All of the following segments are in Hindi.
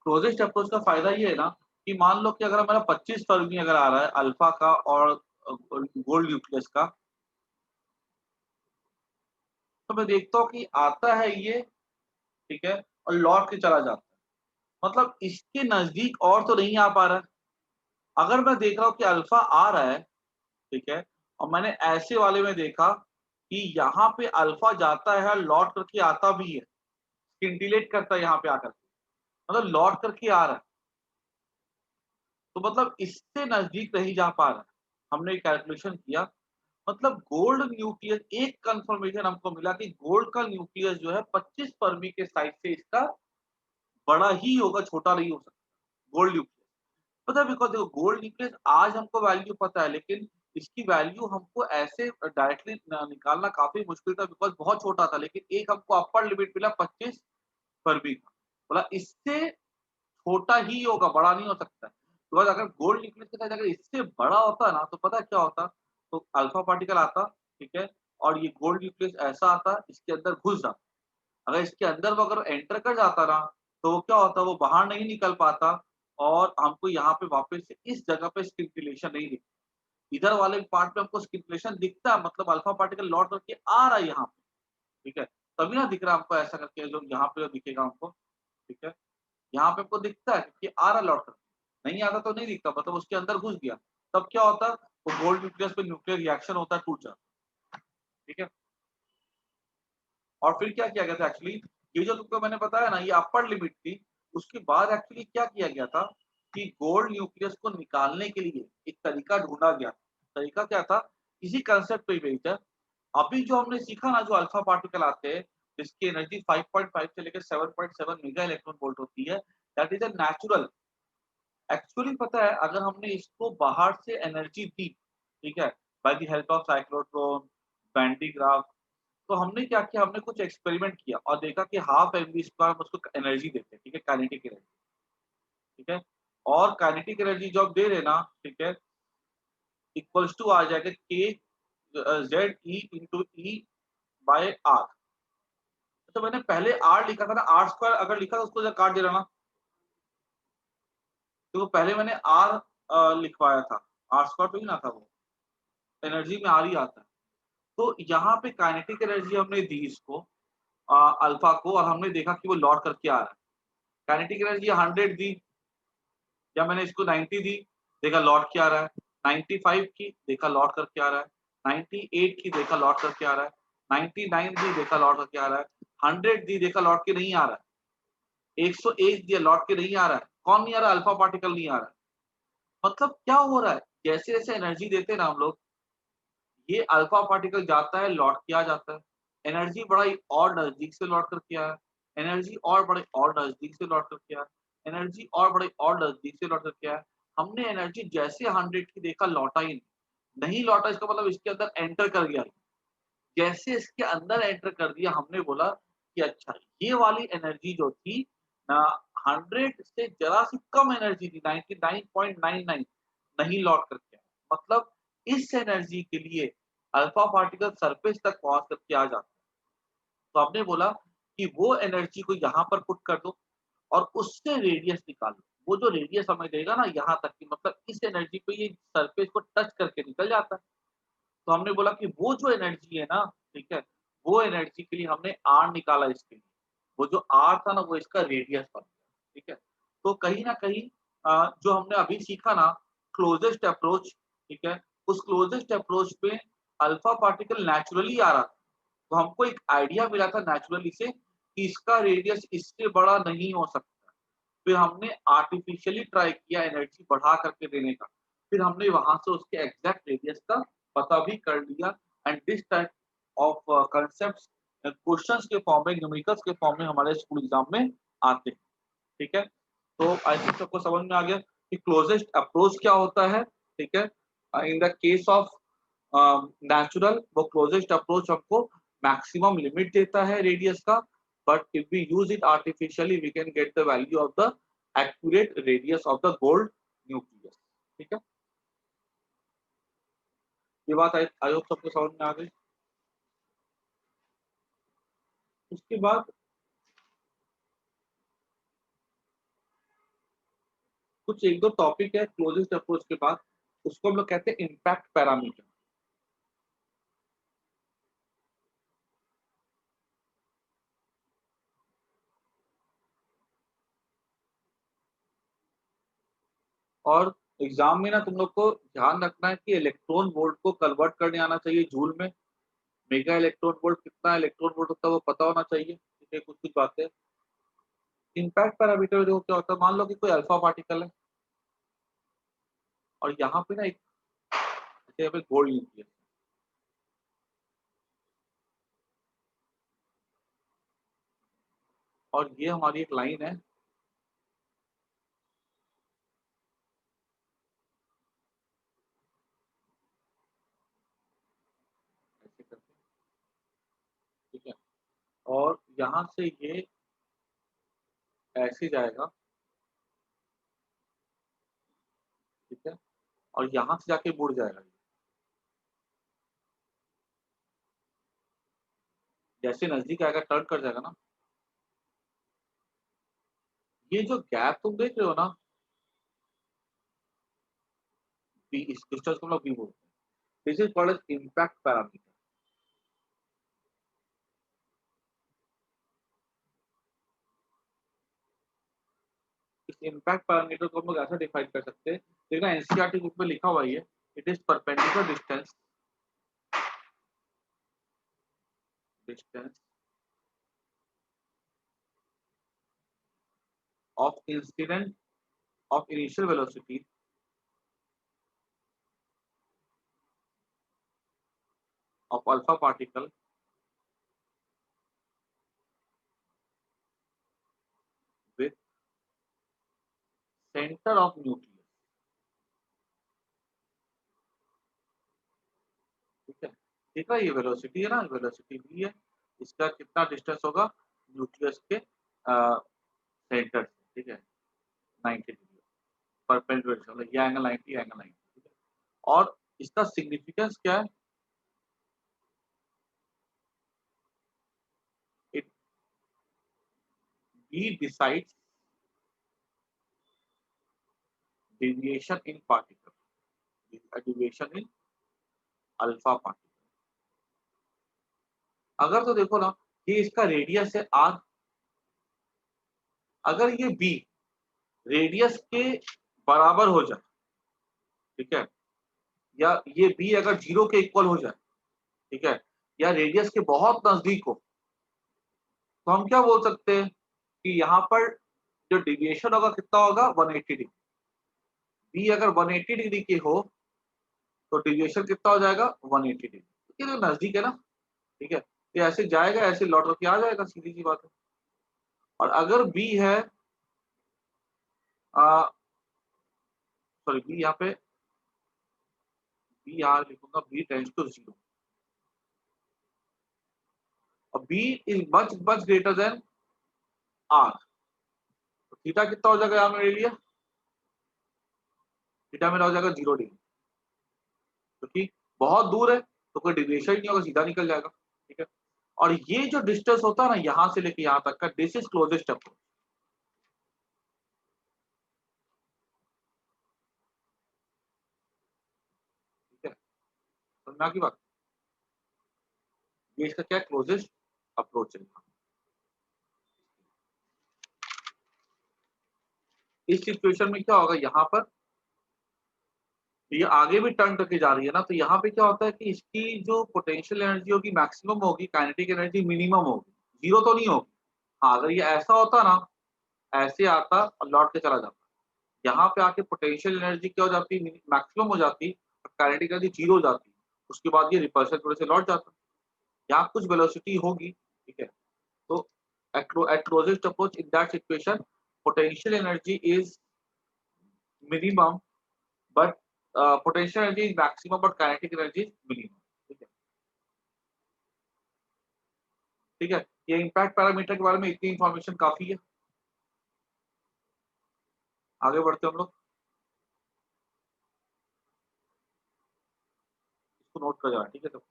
क्लोजेस्ट अप्रोच का फायदा ये है ना कि मान लो कि अगर मेरा 25 फर्मी अगर आ रहा है अल्फा का और गोल्ड न्यूक्लियस का, तो मैं देखता हूँ कि आता है ये, ठीक है, और लौट के चला जाता है। मतलब इसके नजदीक और तो नहीं आ पा रहा है। अगर मैं देख रहा हूँ कि अल्फा आ रहा है, ठीक है, और मैंने ऐसे वाले में देखा कि यहाँ पे अल्फा जाता है, लौट करके आता भी है, स्किंटिलेट करता है यहाँ पे आकर के, मतलब लौट करके आ रहा है। तो मतलब इससे नजदीक नहीं जा पा रहा है। हमने कैलकुलेशन किया, मतलब गोल्ड न्यूक्लियस एक कंफर्मेशन हमको मिला कि गोल्ड का न्यूक्लियस जो है 25 फर्मी के साइज से इसका बड़ा ही होगा, छोटा नहीं हो सकता गोल्ड न्यूक्लियस। पता है, बिकॉज़ देखो गोल्ड न्यूक्लियस आज हमको वैल्यू पता है, लेकिन इसकी वैल्यू हमको ऐसे डायरेक्टली निकालना काफ़ी मुश्किल था, बिकॉज़ बहुत छोटा था। लेकिन एक हमको अपर लिमिट मिला 25 फरवरी का। बोला इससे छोटा ही होगा, बड़ा नहीं हो सकता है। बिकॉज़ अगर गोल्ड न्यूक्लियस के साइज़ अगर इससे बड़ा होता ना, तो पता है क्या होता? तो अल्फा पार्टिकल आता, ठीक है? और ये गोल्ड न्यूक्लियस ऐसा आता, इसके अंदर घुस जाता। अगर इसके अंदर वो अगर एंटर कर जाता ना, तो वो क्या होता? वो बाहर नहीं निकल पाता और हमको यहाँ पे वापस से इस जगह पे स्किंटिलेशन नहीं दिखता। इधर वाले पार्ट पे हमको स्किंटिलेशन दिखता है, मतलब अल्फा पार्टिकल लौट करके आ रहा है यहाँ पे, ठीक है? तभी ना दिख रहा है हमको ऐसा करके, जो यहाँ पे जो दिखेगा हमको, ठीक है? यहाँ पे हमको दिखता है कि आ रहा है लौट करके, नहीं आता तो नहीं दिखता, मतलब उसके अंदर घुस गया। तब क्या होता? वो गोल्ड न्यूक्लियस पे न्यूक्लियर रिएक्शन होता है, टूट जाता है, ठीक है? और फिर क्या किया गया था एक्चुअली, ये जो तुमको मैंने बताया ना, ये अपर लिमिट थी। उसके बाद एक्चुअली क्या किया गया था कि गोल्ड न्यूक्लियस को निकालने के लिए एक तरीका ढूँढा गया। तरीका क्या था? इसी कांसेप्ट पे ही बेस्ड है। अभी जो हमने सीखा ना, जो अल्फा पार्टिकल आते हैं, जिसकी एनर्जी 5.5 से लेकर 7.7 मेगा इलेक्ट्रॉन वोल्ट होती है, that is a natural. Actually पता है, अगर हमने इसको बाहर से एनर्जी दी, ठीक है, by the help of cyclotron, Van de Graaff, तो हमने क्या किया, हमने कुछ एक्सपेरिमेंट किया और देखा कि हाफ एमवी स्क्वायर हम उसको एनर्जी देते हैं, ठीक है, काइनेटिक एनर्जी, ठीक है, और काइनेटिक एनर्जी जो आप दे रहे ना, ठीक है, इक्वल्स टू आ जाएगा k Z e into e by r. तो मैंने पहले आर लिखा था ना, आर स्क्वायर अगर लिखा था उसको जब काट दे रहा ना, तो पहले मैंने आर लिखवाया था, आर स्क्वायर तो ही ना था वो, एनर्जी में आर ही आता है। तो यहाँ पे काइनेटिक एनर्जी हमने दी इसको, अल्फा को, और हमने देखा कि वो लौट करके आ रहा है। काइनेटिक एनर्जी 100 दी, या मैंने इसको 90 दी, देखा लौट के आ रहा है। 95 की, देखा लौट करके आ रहा है। 98 की, देखा लौट करके आ रहा है। 99 दी, देखा लौट करके आ रहा है। 100 दी, देखा लौट के नहीं आ रहा है। 101 दिया, लौट के नहीं आ रहा है। कौन नहीं आ रहा है? अल्फा पार्टिकल नहीं आ रहा है। मतलब क्या हो रहा है? जैसे-जैसे एनर्जी देते हैं ना हम लोग, ये अल्फा पार्टिकल जाता है, लौट के आ जाता है। एनर्जी बड़ा ही और नज़दीक से लौट कर के आया, एनर्जी और बड़े और नज़दीक से लौट कर के आया, एनर्जी और बड़े और नज़दीक से लौट कर के आया। हमने एनर्जी जैसे 100 की देखा, लौटा ही नहीं। नहीं लौटा, इसका मतलब इसके अंदर एंटर कर गया। जैसे इसके अंदर एंटर कर दिया, हमने बोला कि अच्छा, ये वाली एनर्जी जो थी ना, 100 से ज़रा-सी कम एनर्जी थी, 99.99, नहीं लौट कर के आया। मतलब इस एनर्जी के लिए अल्फा पार्टिकल सरफेस तक पहुँच करके आ जाता है। तो हमने बोला कि वो एनर्जी को यहाँ पर पुट कर दो और उससे रेडियस निकालो। वो जो रेडियस हमें देगा ना यहाँ तक की, मतलब इस एनर्जी पे ये सरफेस को टच करके निकल जाता है। तो हमने बोला कि वो जो एनर्जी है ना, ठीक है, वो एनर्जी के लिए हमने आर निकाला इसके लिए। वो जो आर था ना, वो इसका रेडियस बन गया, ठीक है। तो कहीं न कहीं जो हमने अभी सीखा ना, क्लोज़ेस्ट अप्रोच, ठीक है, उस क्लोज़ेस्ट अप्रोच पे अल्फा पार्टिकल नेचुरली आ रहा था। तो हमको एक आइडिया मिला था नेचुरली से कि इसका रेडियस इससे बड़ा नहीं हो सकता। फिर हमने आर्टिफिशियली ट्राई किया एनर्जी बढ़ा करके देने का। फिर हमने वहाँ से उसके एग्ज़ैक्ट रेडियस का पता भी कर लिया, and this type of concepts questions के फॉर्म में, न्यूमेरिकल्स के फॉर्म में हमारे स्कूल एग्ज़ाम में आते हैं, ठीक है? तो आई थिंक सबको समझ में आ गया कि क्लोज़ेस्ट अप्रोच क्या होता है, ठीक है? In the case of natural, वो क्लोज़ेस्ट अप्रोच हमको मैक्सिमम लिमिट देता है रेडियस का, but if we use it artificially we can get the value of the accurate radius of the gold nucleus, ठीक है? ये बात आई होप सबको समझ में आ गई। उसके बाद कुछ एक दो टॉपिक है क्लोजेस्ट अप्रोच के बाद, उसको हम लोग कहते हैं इम्पैक्ट पैरामीटर। और एग्जाम में ना तुम लोग को ध्यान रखना है कि इलेक्ट्रॉन वोल्ट को कन्वर्ट करने आना चाहिए जूल में। मेगा इलेक्ट्रॉन वोल्ट कितना इलेक्ट्रॉन वोल्ट होता है वो पता होना चाहिए, ठीक है। कुछ कुछ बातें इम्पैक्ट पैरामीटर जो क्या होता है, मान लो कि कोई अल्फा पार्टिकल है और यहाँ पे ना एक गोल्ड न्यूक्लियस, और ये हमारी एक लाइन है, ऐसे करके, ठीक है। और यहाँ से ये ऐसे जाएगा, ठीक है, और यहाँ से जाके मुड़ जाएगा। जैसे नजदीक आएगा टर्न कर जाएगा ना। ये जो गैप तुम देख रहे हो ना, बी, इस डिस्टेंस को हम लोग बी बोलते हैं। This is called as impact parameter. इस इम्पैक्ट पैरामीटर को हम लोग ऐसा डिफाइन कर सकते हैं, देखना एनसीईआरटी बुक में लिखा हुआ है, it is perpendicular distance, distance of incident of initial velocity of alpha particle with centre of nucleus, ठीक है। ठीक है, ये वेलोसिटी है ना, वेलोसिटी v है, इसका कितना डिस्टेंस होगा न्यूक्लियस के सेंटर से, ठीक है, 90 डिग्री परपेंडिकुलर, ये एंगल 90, एंगल 90, ठीक है। और इसका सिग्निफिकेंस क्या है, it v decides deviation in particle, deviation in alpha particle. अगर तो देखो ना, ये इसका रेडियस है r, अगर ये b रेडियस के बराबर हो जाए, ठीक है, या ये b अगर 0 के इक्वल हो जाए, ठीक है, या रेडियस के बहुत नजदीक हो, तो हम क्या बोल सकते हैं कि यहाँ पर जो डिविएशन होगा कितना होगा 180 डिग्री। b अगर 180 डिग्री की हो तो डिविएशन कितना हो जाएगा 180 डिग्री, ये तो नजदीक है ना, ठीक है। ये ऐसे जाएगा, ऐसे लौट के आ जाएगा, सीधी सी बात है। और अगर b है सॉरी b यहाँ पे, b यहाँ लिखूंगा b टेंड्स टू 0, और b is much much greater than r, तो थीटा कितना हो जाएगा यहाँ में ले लिया, थीटा मेरा हो जाएगा 0 डिग्री, क्योंकि बहुत दूर है तो कोई डिविएशन ही नहीं होगा, सीधा निकल जाएगा, ठीक है। और ये जो डिस्टेंस होता है ना यहाँ से लेके यहाँ तक का, दिस इज क्लोजेस्ट अप्रोच, ठीक है। समझ की बात, ये इसका क्या क्लोजेस्ट अप्रोच है। इस सिचुएशन में क्या होगा, यहाँ पर ये आगे भी टर्न करके जा रही है ना, तो यहाँ पे क्या होता है कि इसकी जो पोटेंशियल एनर्जी होगी मैक्सिमम होगी, काइनेटिक एनर्जी मिनिमम होगी, जीरो तो नहीं होगी। हाँ, अगर ये ऐसा होता ना, ऐसे आता और लौट के चला जाता, यहाँ पे आके पोटेंशियल एनर्जी क्या हो जाती, मैक्सिमम हो जाती, काइनेटिक एनर्जी जीरो हो जाती, उसके बाद ये रिपल्शन थोड़े से लौट जाता, यहाँ कुछ वेलोसिटी होगी, ठीक है। तो at closest approach in that situation potential energy is minimum but potential energy is maximum but kinetic energy is minimum, ठीक है, ठीक है। ये इम्पैक्ट पैरामीटर के बारे में इतनी इंफॉर्मेशन काफी है। आगे बढ़ते हम लोग, इसको नोट कर जाना, ठीक है। तो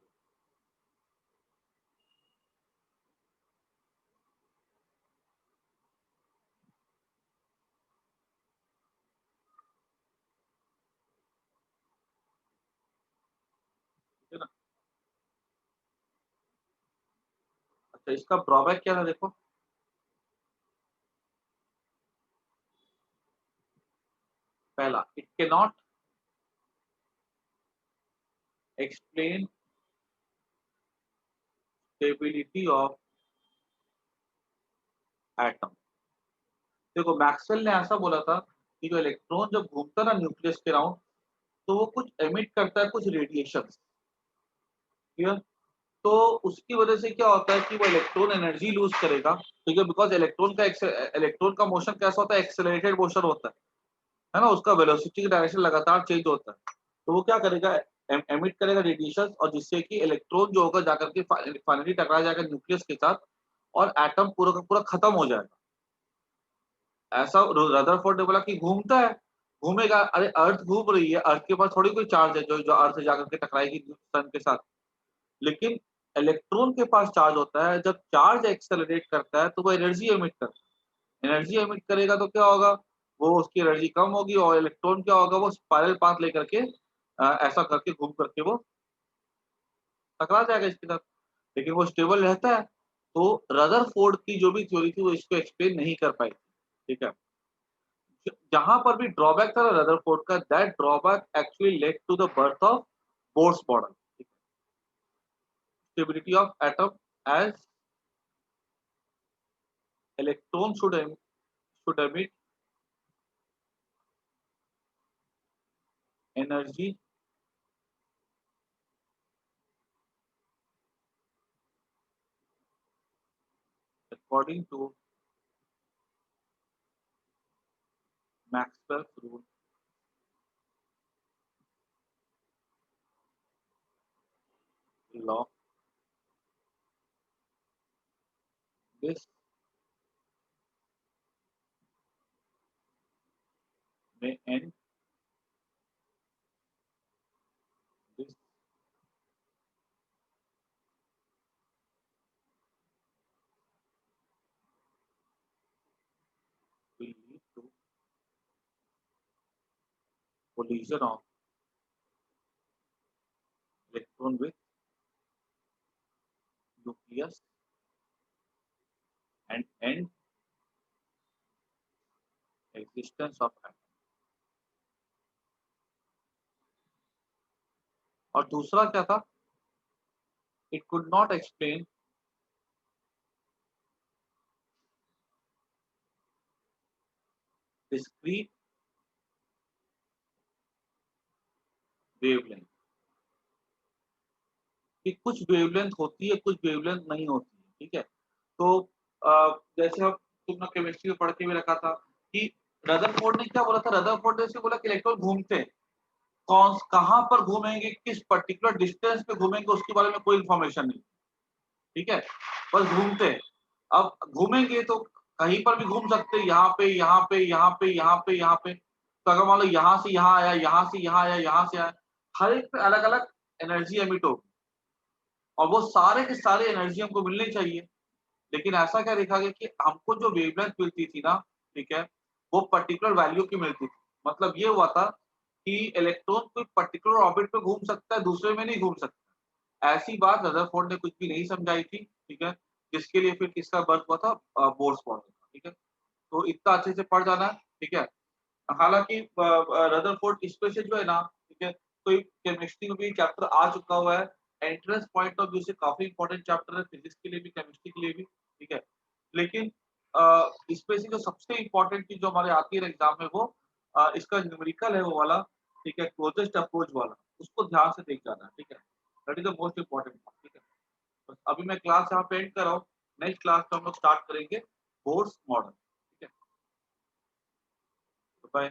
अच्छा, इसका ड्रॉबैक क्या था देखो, पहला it can not explain stability of atom. देखो मैक्सवेल ने ऐसा बोला था कि जो इलेक्ट्रॉन जब घूमता है ना न्यूक्लियस के राउंड, तो वो कुछ एमिट करता है कुछ रेडिएशन, क्लियर। तो उसकी वजह से क्या होता है कि वो इलेक्ट्रॉन एनर्जी लूज करेगा, ठीक है, बिकॉज इलेक्ट्रॉन का मोशन कैसा होता है, एक्सेलरेटेड मोशन होता है ना, उसका वेलोसिटी का डायरेक्शन लगातार चेंज होता है। तो वो क्या करेगा, एमिट करेगा रेडिएशन, और जिससे कि इलेक्ट्रॉन जो होगा जाकर के फाइनली टकरा जाएगा न्यूक्लियस के साथ, और एटम पूरा का पूरा खत्म हो जाएगा। ऐसा रदरफोर्ड ने बोला कि घूमता है, घूमेगा, अरे अर्थ घूम रही है, अर्थ के पास थोड़ी कोई चार्ज है जो जो अर्थ से जाकर के टकराएगी सन के साथ। लेकिन इलेक्ट्रॉन के पास चार्ज होता है, जब चार्ज एक्सेलरेट करता है तो वो एनर्जी एमिट करता है। एनर्जी एमिट करेगा तो क्या होगा, वो उसकी एनर्जी कम होगी, और इलेक्ट्रॉन क्या होगा, वो स्पाइरल पाथ लेकर के ऐसा करके घूम करके वो टकरा जाएगा इसके साथ। लेकिन वो स्टेबल रहता है। तो रदरफोर्ड की जो भी थ्योरी थी वो इसको एक्सप्लेन नहीं कर पाई, ठीक है। जहां पर भी ड्रॉबैक था रदरफोर्ड का, that drawback actually led to the birth of Bohr's model, stability of atom as electron should emit energy according to Maxwell's rule law. This may end this will lead to collision of electron with nucleus and end existence of atom. और दूसरा क्या था, it could not explain discrete wavelength, कि कुछ वेवलेंथ होती है कुछ वेवलेंथ नहीं होती है, ठीक है। तो जैसे हम तुमने केमिस्ट्री में पढ़ के भी रखा था कि रदरफोर्ड ने क्या बोला था, रदरफोर्ड ने बोला कि इलेक्ट्रॉन घूमते हैं, कौन कहाँ पर घूमेंगे, किस पर्टिकुलर डिस्टेंस पे घूमेंगे, उसके बारे में कोई इंफॉर्मेशन नहीं, ठीक है, बस घूमते हैं। अब घूमेंगे तो कहीं पर भी घूम सकते हैं, यहाँ पे यहाँ पे यहाँ पे यहाँ पे यहाँ पे, तो अगर मान लो यहाँ से यहाँ आया, यहाँ से यहाँ आया, यहाँ से आया, हर एक पे अलग अलग एनर्जी एमिट होगी, और वो सारे के सारे एनर्जी हमको मिलनी चाहिए। लेकिन ऐसा क्या देखा गया कि हमको जो वेवलेंथ मिलती थी ना, ठीक है, वो पर्टिकुलर वैल्यू की मिलती थी। मतलब ये हुआ था कि इलेक्ट्रॉन कोई पर्टिकुलर ऑर्बिट पे घूम सकता है, दूसरे में नहीं घूम सकता। ऐसी बात रदरफोर्ड ने कुछ भी नहीं समझाई थी, ठीक है, जिसके लिए फिर किसका बर्थ हुआ था, बोर्स मॉडल का, ठीक है। तो इतना अच्छे से पढ़ जाना, ठीक है। हालांकि रदरफोर्ड इसमें से जो है ना, ठीक है, तो केमिस्ट्री में भी चैप्टर आ चुका हुआ है, एंट्रेंस पॉइंट ऑफ व्यू से काफी इंपॉर्टेंट चैप्टर है, फिजिक्स के लिए भी केमिस्ट्री के लिए भी, ठीक है। लेकिन इसमें से जो सबसे इंपॉर्टेंट चीज जो हमारे आती है एग्जाम में, वो इसका न्यूमेरिकल है वो वाला, ठीक है, क्लोजेस्ट अप्रोच वाला, उसको ध्यान से देख जाना, ठीक है। That is the most important part, ठीक है। बस अभी मैं क्लास यहाँ पे एंड कर रहा हूँ, नेक्स्ट क्लास में हम लोग स्टार्ट करेंगे बोर्स मॉडल, ठीक है। बाय।